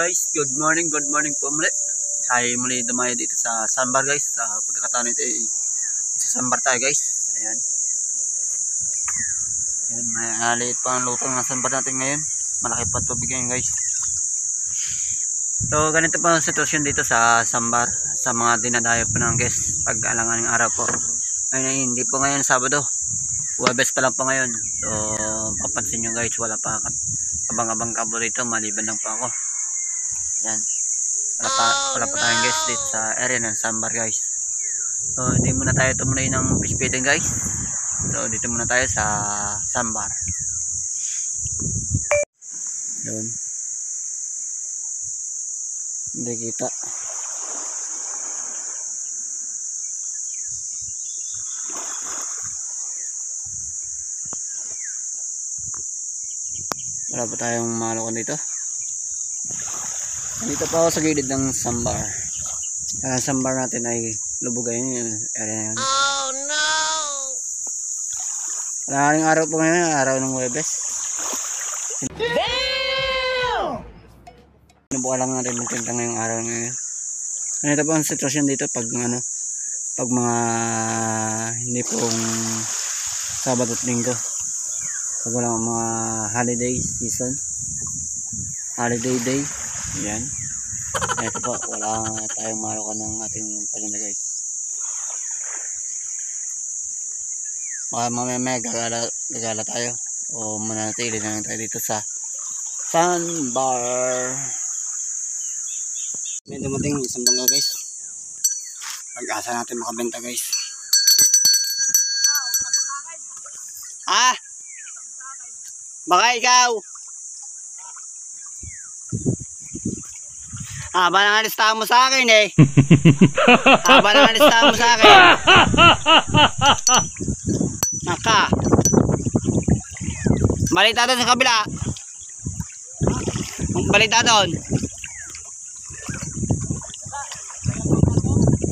guys, good morning po muli. Tayo muli dumayo dito sa sandbar guys. Sa pagkakataon ito ay sa sandbar tayo guys. Ayan. Ayan, maliit pa ang lutang ng sandbar natin ngayon. Malaki pa tubig ngayon guys. So ganito pa ang sitwasyon dito sa sandbar. Sa mga dinadayo po ng guest pag alangan ng araw po. Ngayon hindi po ngayon Sabado. Huwebes pa lang po ngayon. So papansin nyo guys, wala pa abang-abang kabo dito, maliban lang po ako. Yan. Wala pa tayong guys dito sa area ng sandbar guys. So hindi muna tayo tumuloy ng fish feeding guys. So dito muna tayo sa sandbar. Yun. Hindi kita. Wala pa tayong malukan dito. Dito pa ako sa gilid ng sandbar. Sandbar natin ay lubugay yung area na yun. Oh no! Maraming araw po ngayon, araw ng Huwebes. Damn! Sinubukan lang natin magtinta ngayong araw ngayon. Ganito po ang sitwasyon dito pag mga hindi pong Sabado at Linggo. Pag walang mga holiday season, holiday day, yan. Ito po, wala tayong malukan ng ating paninda guys. Baka mamaya gagala tayo o mananatili na lang tayo dito sa sandbar. May dumating isang bangka guys. Pag-asa natin makabenta guys. Ah! Baka ikaw. Haba nang alistahan mo sa akin eh. Haba nang alistahan mo sa akin. Naka. Balita doon sa kabila. Balita doon.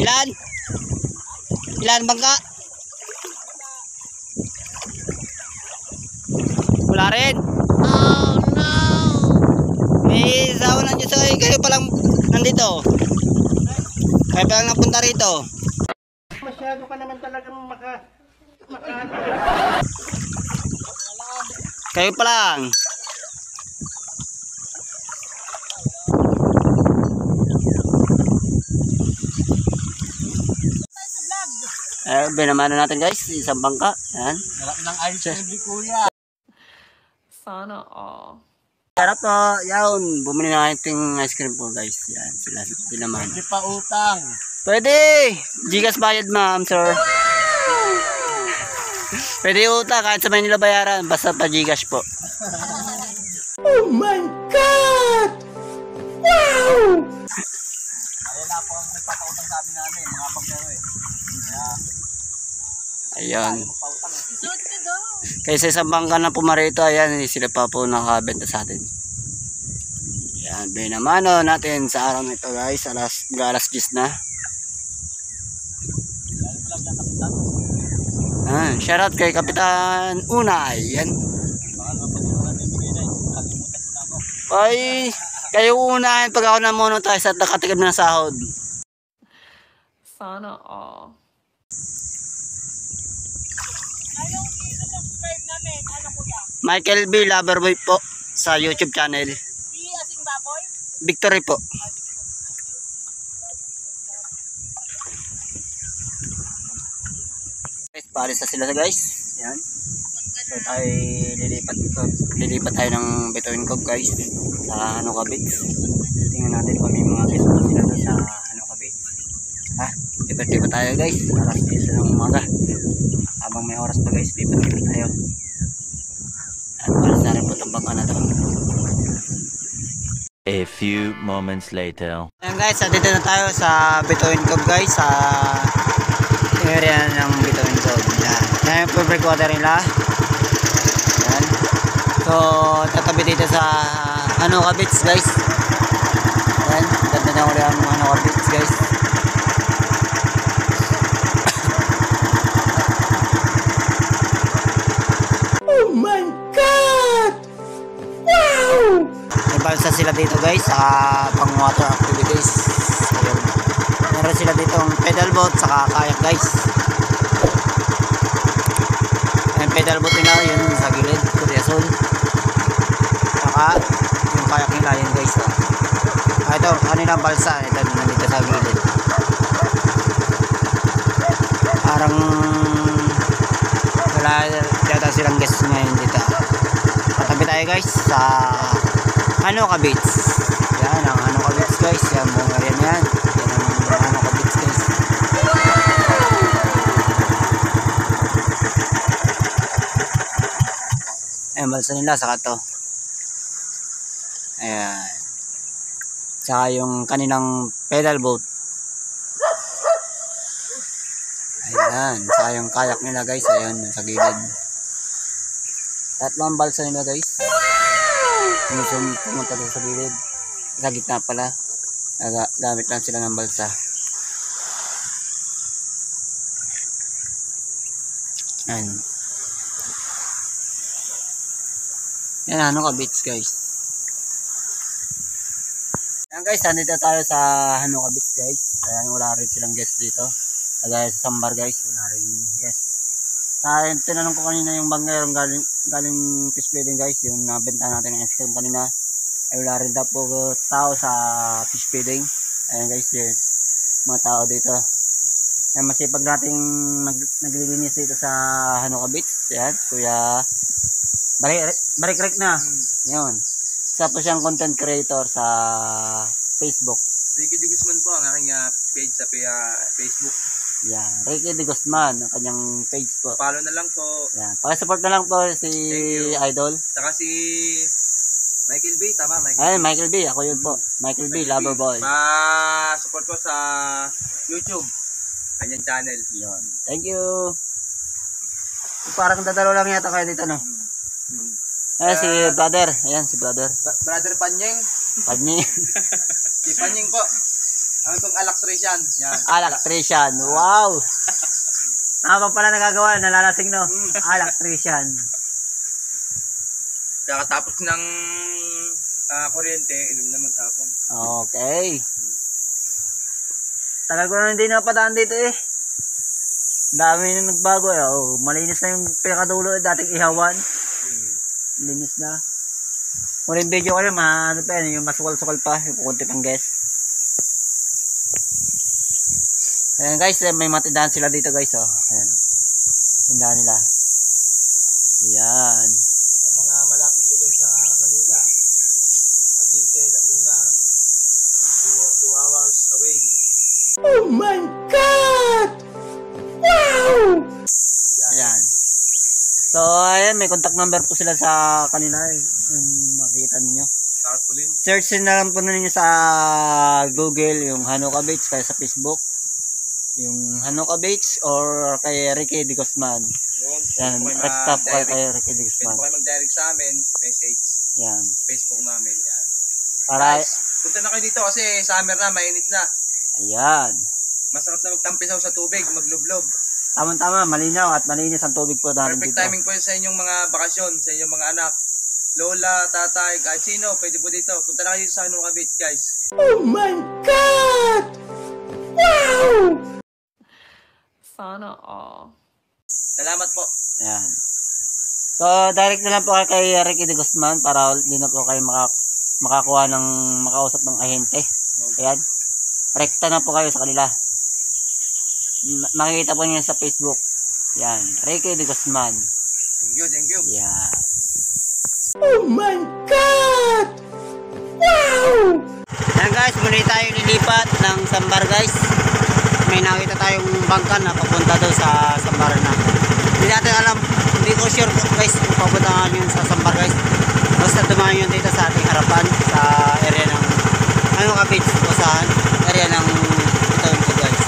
Ilan? Ilan bangka? Wala rin. Oh no. Eh, sawa ng Diyos ay kayo palang nandito. Kayo palang napunta rito. Masyado ka naman talagang kayo palang. Binamano natin guys, isang bangka. Yan. Sarap ng ice cream kuya. Sana all. Sarap po, yan. Bumili na natin ice cream po guys. Yan, sila naman. Pwede pa utang. Pwede. Gcash bayad ma'am, sir. Pwede utang kahit sa Manila bayaran. Basta pa Gcash po. Oh my God! Wow! Ayun na po ang nagpapautang sa amin namin. Mga pagkaro eh. Ayan. Kaysa isang bangka na pumarito, ayan, sila pa po nakabenta sa atin. Ayan, binamano natin sa araw nito guys, alas 10 na. Shoutout kay Kapitan Unay. Yan. Ay, kayo unahin pag ako namuno tayo sa nakatigab na sahod. Sana all. Michael B. Loverboy po sa YouTube channel. Asing baboy? Victory po. Guys, paalis na sila guys. Yan. So tayo lilipat tayo ng Bituin Cove guys sa Anoka Beach. Tingnan natin kung may mga guys pa sila sa Anoka Beach. Lipat tayo guys. Alas 10 ng umaga. Habang may oras pa guys, lipat tayo. Para sa rin po itong bangka na to. A few moments later. Ayan guys, dito na tayo sa Bituin Cove guys, sa area ng Bituin Cove. Yan yung public water nila. Yan. So tatabi dito sa Anoka Beach guys. Yan, ganda na ulit ang Anoka Beach guys. Oh my God! Wow! sila dito guys sa pang water activities. Ayun. Meron sila ditong pedal boat saka kayak guys. Yung pedal boat nila yun sa gilid, Kuriason. Saka yung kayak nila yun guys. Ito, kanilang balsa. Ito nandito sa gilid. Parang wala yata silang guests ngayon dito. Patabi tayo guys sa Hanoka Beach. Yan ang Hanoka Beach guys. Yan buong area yan. Yan ang Hanoka Beach guys. Ayan balsa nila saka to. Ayan. Saka yung kanilang pedal boat. Ayan. Saka yung kayak nila guys. Ayan sa gilid. Tatlong balsa nila guys. Pumunta doon sa gilid. Sa gitna pala. Gamit lang sila ng balsa. Ayan. Yan, Hanoka Beach guys. Yan guys, nandito tayo sa Hanoka Beach guys. Ayan, wala rin silang guest dito. Kagaya sa Sambar guys, wala rin guest. Tinanong ko kanina yung bangerong galing fish feeding guys, yung nabenta natin ng ice cream kanina. Ay wala rin daw po tao sa fish feeding. Ayan guys, yun, mga tao dito. Ayan, masipag nating naglilinis dito sa Hanoka Beach. Ayan, Kuya Barik na. Yun. Isa po siyang content creator sa Facebook. Ricky De Guzman po ang aking page sa Facebook. Yan. Ricky De Guzman, ang kanyang page po. Follow na lang po. Yan. Pakisupport na lang po si Idol. Saka si Michael B, tama? Michael B. Ako yun po. Michael B, Loverboy. Pa-support ko sa YouTube. Kanyang channel. Yun. Thank you. Parang dadalo lang yata kayo dito, no? Si brother. Ayan, si brother. Brother Panyeng. Panyeng. Si Panyeng po. Ano itong electrician. Yan. Electrician. Wow. Tama pala nagagawa. Nalalasing, no? Electrician. Kakatapos ng kuryente, inom naman tapon. Okay. Tagal ko na hindi napadaan dito eh. Dami na nagbago eh. Oh, malinis na yung pinakadulo eh. Dating ihawan. Linis na. Muling video ko yun, ano pa yan, yung masukal-sukal pa, yung kunti pang guest. Ayan guys, may matindahan sila dito guys, oh. Ayan. Tindahan nila. Ayan. Sa mga malapit ko dyan sa Manila, Cavite, Laguna, 2 hours away. Oh my God! Wow! Ayan. So, ayan, may contact number po sila sa kanila. Yung makikita ninyo. Tarpaulin. Search na lang po ninyo sa Google yung Hanoka Beach, kaya sa Facebook. Yung Hanoka Beach or kay Ricky De Guzman. Yan, stop ko kay Ricky De Guzman. Pwede po kayo mag-direct sa amin, message. Yan. Facebook namin yan. Para, Guys, punta na kayo dito kasi summer na, mainit na. ayan. Masarap na magtampisaw sa tubig, maglublob. Tama-tama, malinaw at malinis ang tubig po namin Perfect dito. timing po yun sa inyong mga bakasyon, sa inyong mga anak. Lola, tatay, kahit sino, pwede po dito. Punta na kayo sa Hanoka Beach, guys. Oh my God! Wow! Sana all. Salamat po. Ayan. So, direct na lang po kayo kay Ricky De Guzman para hindi na po kayo makakuha ng makausap ng ahente. Ayan. Rekta na po kayo sa kanila. Makikita po niyo sa Facebook. Yan. Ricky De Guzman. Thank you, thank you. Yan. Oh my God! Wow! Yan guys, muli tayo lilipat ng Sambar guys. May nakita tayong bangka na papunta daw sa Sambar na. Hindi natin alam, hindi ko sure guys kung papunta nga yun sa Sambar guys. Basta dumaan yun dito sa ating harapan sa area ng Hanoka Beach o sa area ng Bituin Cove guys.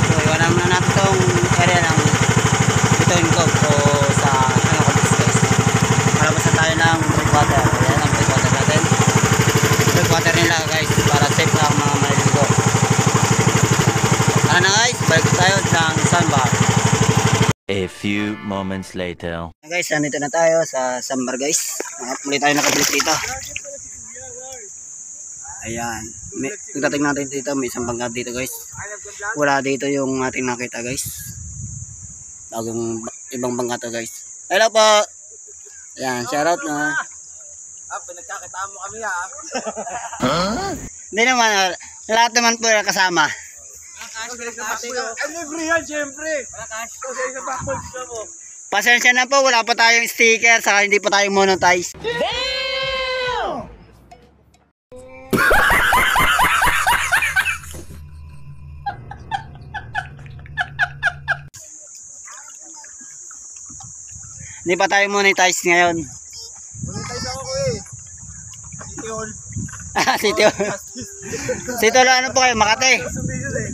So iwanan muna natin itong area ng Bituin Cove o sa Hanoka Beach guys. Palabas na tayo ng breakwater. Ayan ang breakwater natin. Breakwater nila guys para safe ang mga maliligo. Tara na guys, balik tayo ng Sambar. A few moments later. Guys, nandito na tayo sa Sambar guys. Muli tayo nakabalik dito. Ayan. Pagdating natin dito, may isang bangka dito guys. Wala dito yung ating nakita guys. Bagong ibang bangka to guys. Hello po! Ayan, shoutout na. Pinagkakitaan mo kami ha. Hindi naman, lahat naman po yung kasama. Ay, libre yan, syempre. Kasi isa pa mo. Pasensya na po, wala pa tayong sticker, saka hindi pa tayo monetize. Hindi pa tayo monetize ngayon. Monetize ako eh. City Hall. City Hall. City Hall, ano po kayo? Makati. Sumigal eh.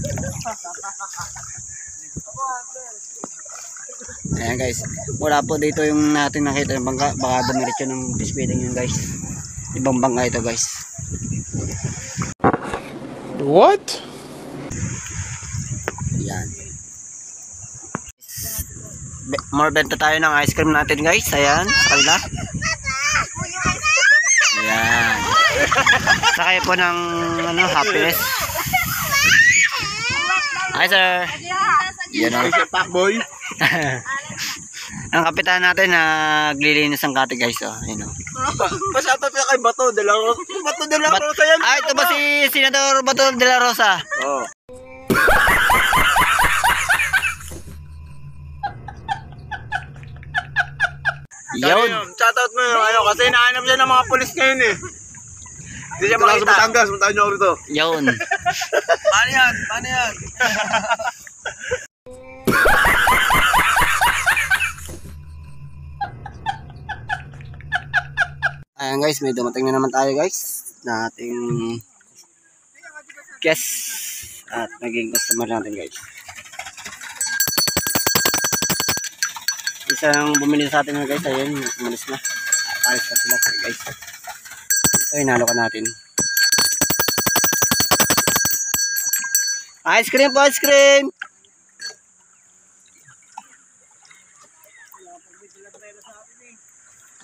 Ayan guys, wala po dito yung natin nakita yung bangka. Baka dumiretso ng fish feeding yun guys. Ibang bangka ito guys. What? Ayan. More benta tayo ng ice cream natin guys. Ayan, sa kanila. Ayan. Sakay po ng ano, happiness. Hi sir. Yan o. Pakboy. Ang kapitan natin naglilinis ng kate guys. Oh. Ayan o. Pasyatot ka kay Bato de la Rosa. Bato de la Rosa yan. Ah, ito ba si Senador Bato de la Rosa? Oo. Yun. Shoutout mo yung ano, kasi naanap siya ng mga polis ngayon eh. Hindi siya makita. Sa Batangas, puntahan nyo ako rito. Yun. Paano yan? Paano yan? Ayan guys, may dumating na naman tayo guys na ating guest at naging customer natin guys. Isang bumili sa atin na guys, ayun, umalis na. Alis na sila guys. So, inalokan natin. Ice cream po, ice cream!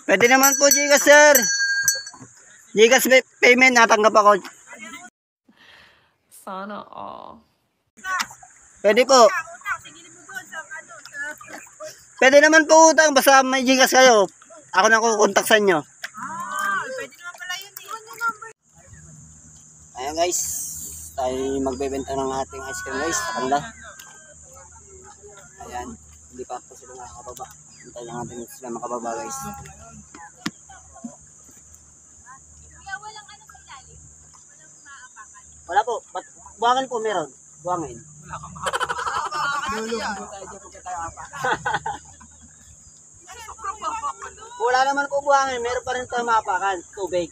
Pwede naman po, Gcash sir. Gcash payment, natanggap ako. Sana all. Pwede po. Pwede naman po utang, basta may Gcash kayo. Ako na kukontak sa inyo. Pwede naman pala yun eh. Ayan guys, tayo magbebenta ng ating ice cream guys sa kanila. Ayan, hindi pa po sila nakakababa. Hintay lang natin sila makababa guys. Wala po, buhangin po meron. Buhangin. Wala naman po buhangin, meron pa rin tayo mapakan, tubig.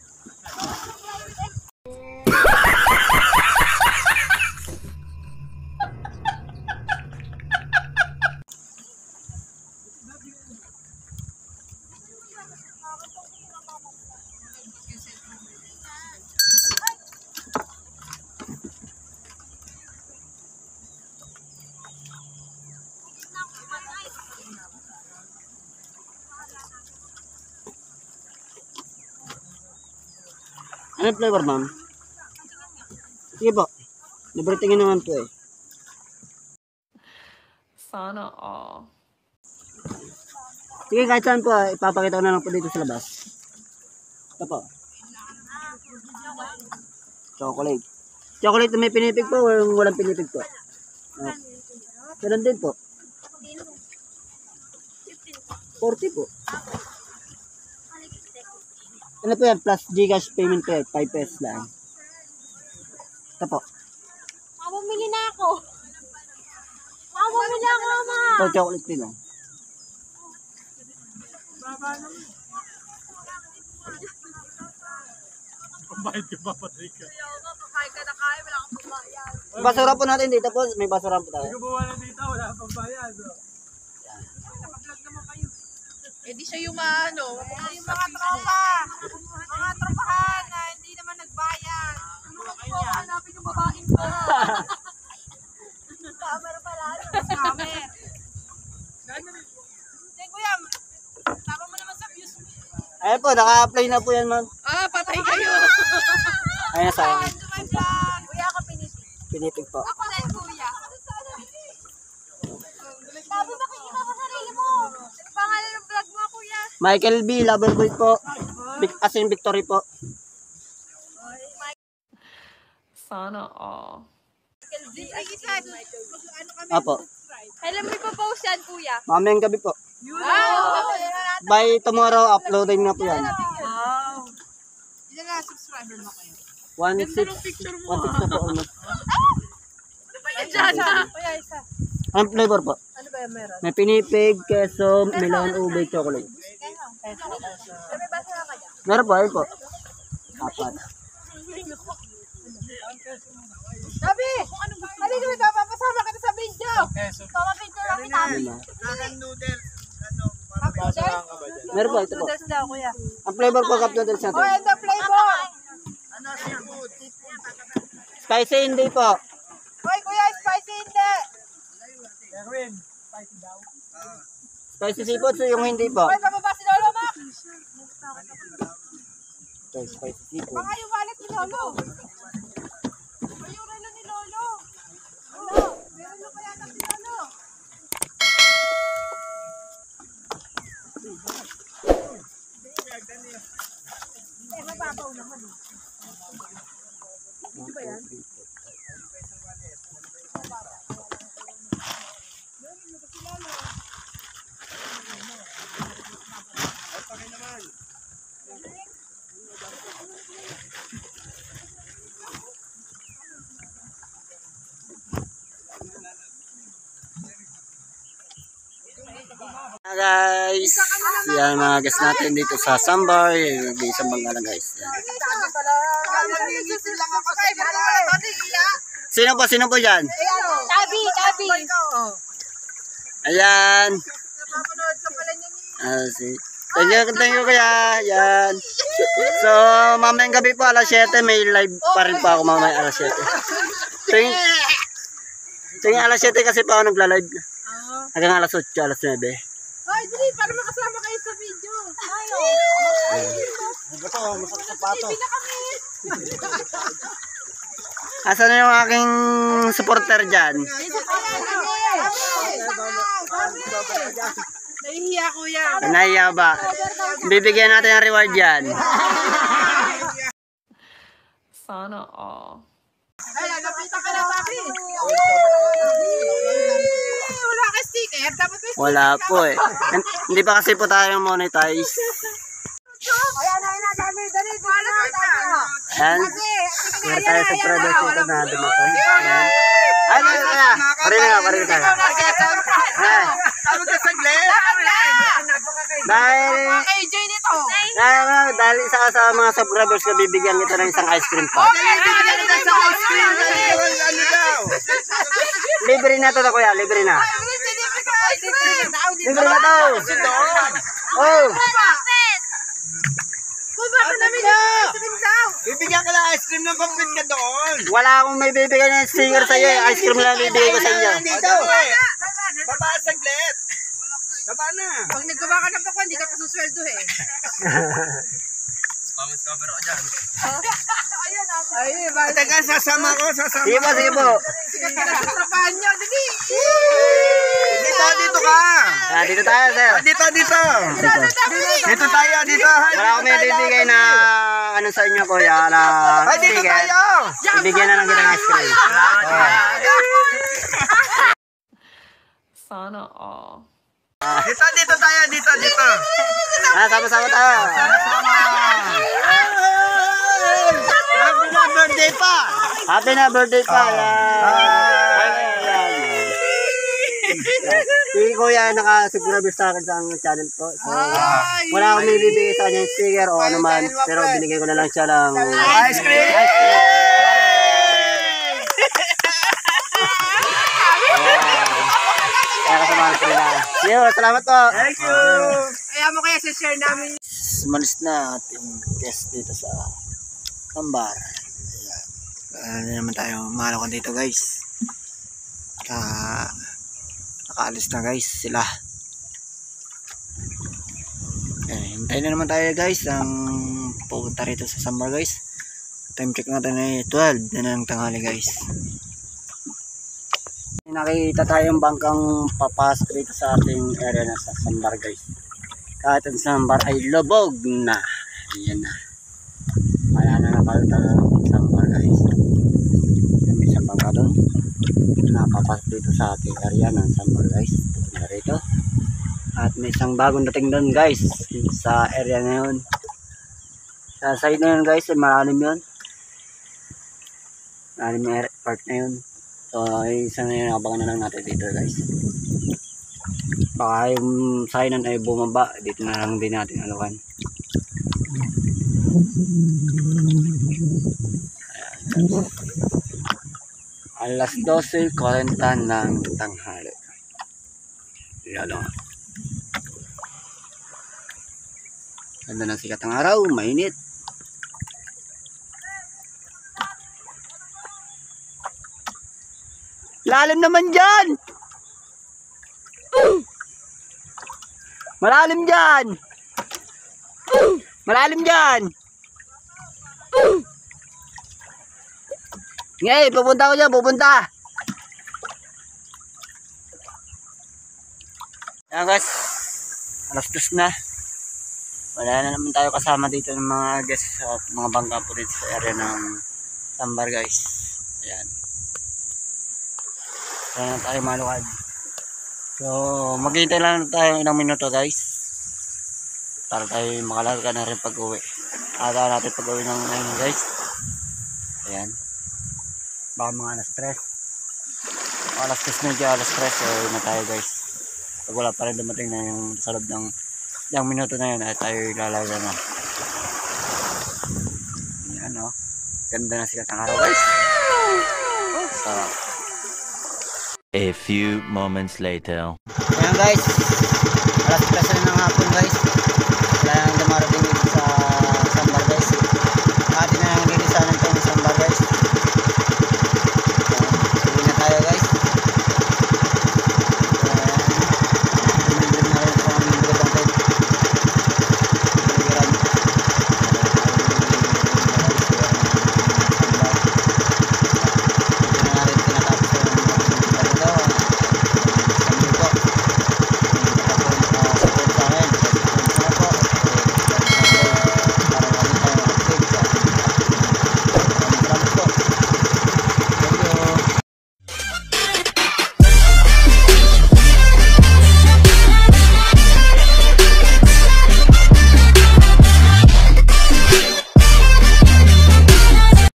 Ano flavor ma'am? Sige po. Libre tingin naman po eh. Sana all. Sige kahit saan po ipapakita ko na lang po dito sa labas. Ito po. Chocolate. Chocolate na may pinipig po o yung walang pinipig po? Ganun din po. 40 po. Ano po yan? Plus Gcash payment po yan. 5 pesos lang. Ito po. Bumili na ako. Bumili ako, mama. Ito chocolate din lang. Pambayad ka ba, Patrick? Kakain ka na kaya, wala kang pagbayad. Basura po natin dito po. May basura po tayo. Gumawa na dito, wala kang pambayad. Eh di siya yung ano, yung mga tropa. Mga tropahan na hindi naman nagbayad. Tulungan po, hanapin yung babaeng ko. Camera pala. Camera. Hindi, kuya. Tama mo naman sa views. Ayan po, naka-apply na po yan ma'am. Ah, patay kayo. Ayun na sayang. Welcome to my vlog. Kuya ka pinitig. Pinitig po. Ako din, kuya. Sabi ba kayo ka sarili mo? Ano pangalan ng vlog mo, kuya? Michael B. Loverboy po. As in Victory po. Sana all. Apo. Kailan mo ipopost yan, kuya? Mamayang gabi po. Wow! By tomorrow, uploading na po yan. Wow! Ilan na subscriber mo kayo? 1.6 na po almost. Ayan dyan! Kuya, isa. Anong flavor po? Ano ba yung meron? May pinipig, keso, melon, ube, chocolate. May basa na kaya? Meron po, ayun po. Apat. Sabi! Halika mo ito, papasama kita sa video! Papa-video lang kita. Lima. Nakan noodles. Ano? Happy Basa noodles? ka ba dyan? Meron po, ito po. Noodles daw, kuya. Ang flavor po, cup noodles Oh, natin. ito flavor! Ano seafood? Spicy hindi po. Hoy, kuya, spicy hindi! Erwin, spicy daw. Spicy seafood, so yung hindi po. Hoy, pababa si Lolo, Mac! Okay, spicy seafood. Baka yung wallet ni Lolo. Hoy, yung relo ni Lolo. Lolo, meron na pa yata si Lolo. Mababaw naman. Guys, yan mga guys natin dito sa Sambar. Isang bangala guys. Yan. Sino po dyan? Tabi, tabi. Ayan. Thank you kuya. Yan. So, mamayang gabi po alas 7 may live pa rin po ako mamaya alas 7. Tuwing alas 7 kasi pa ako nagla-live. Hanggang alas 8, alas 9. Hoy, dili, para makasama kayo sa video. Ayo. Ito, masakit sapato. Hindi na kami. Asan na yung aking supporter dyan? Nahihiya, kuya. Nahiya ba? Bibigyan natin ng reward yan. Sana all. Ay, nagapita ka na sa akin. Wala ka sticker. Dapat may Wala po eh. Hindi pa kasi po tayo monetize. Ayan na, dami. Dali, wala na tayo. Ayan. Meron tayo sa product dito na dumito. Ayan. Ay, kaya. Parili tayo. Ayan. Sabi ka saglit. Dahil, KJ nito. dahil isa ka sa mga subscribers ko, bibigyan kita ng isang ice cream pa. Bibigyan kita sa ice cream. Ano daw? Libre na to kuya, libre na. Libre na to. Oh, Baka namin ice cream daw. Bibigyan ka ng ice cream ng pampit ka doon. wala akong may bibigyan ng sticker sa iyo. Ice cream lang bibigay ko sa inyo. Dito. Baba saglit. Baba na. Pag naggawa ka ng pako, hindi ka pasusweldo eh. Promise cover ako dyan. Ayun, ayun. Ayun, Teka, sasama ko, sasama. Sige po, sige po. Trabahan nyo, dali. Dito ka. Dito tayo, sir. Dito. Dito tayo, dito. Wala akong may bibigay na ano sa inyo kuya na Ay, dito sticker. tayo. Ibigyan na lang kita ng ice cream. Sana all. Dito tayo, dito. Sama-sama tayo. Happy na birthday pa. Happy na birthday pa. Ayan. Si kuya naka-subscribe sa akin sa channel ko. So, wala akong may bibigay sa kanya yung sticker o ano man. Pero binigay ko na lang siya ng Ice cream. Kaya kasama ko sila. Yo, salamat po. Thank you. Kaya mo kaya share namin. Malis na ating guest dito sa Sambar. Ayan. Ano naman tayo, mahalakan dito guys. Nakaalis na guys sila. Hintayin na naman tayo guys ang pupunta rito sa Sambar guys. Time check natin ay 12 na ng tanghali guys. Nakita tayong bangkang papasok dito sa ating area na sa Sambar guys. Kahit ang Sambar ay lubog na. Ayan na. Wala na napalita ng Sambar guys. May isang bangka doon. Napapasok dito sa ating area ng Sambar guys. Narito. At may isang bagong dating doon guys. Sa area na yun. Sa side na yun guys, malalim yun. Malalim yung part na yun. So, isa na yun, abangan na lang natin dito guys. Baka yung sainan ay bumaba, dito na lang din natin alukan. Alas 12:40 ng tanghali. Yan o. Ganda ng sikat ng araw, mainit. Lalim naman dyan! Malalim dyan! Malalim dyan! Ngayon, pupunta ko dyan, pupunta! Ayan guys, alas 2 na. Wala na naman tayo kasama dito ng mga guests at mga bangka po dito sa area ng Sambar guys. Ayan. Wala na tayo malukad. So, maghihintay lang tayo ilang minuto guys. Para tayo makalarga na rin pag-uwi. Ata natin pag-uwi ng ngayon guys. Ayan. Baka mga alas 3. Alas 3 na dyan, alas 3. So, yun na tayo guys. Pag wala pa rin dumating na yung sa loob ng ilang minuto na yun ay tayo ilalagay na. Ayan o. Ganda na sikat ng araw guys. Sarap. A few moments later. Ayan guys, alas 3 na ng hapon guys.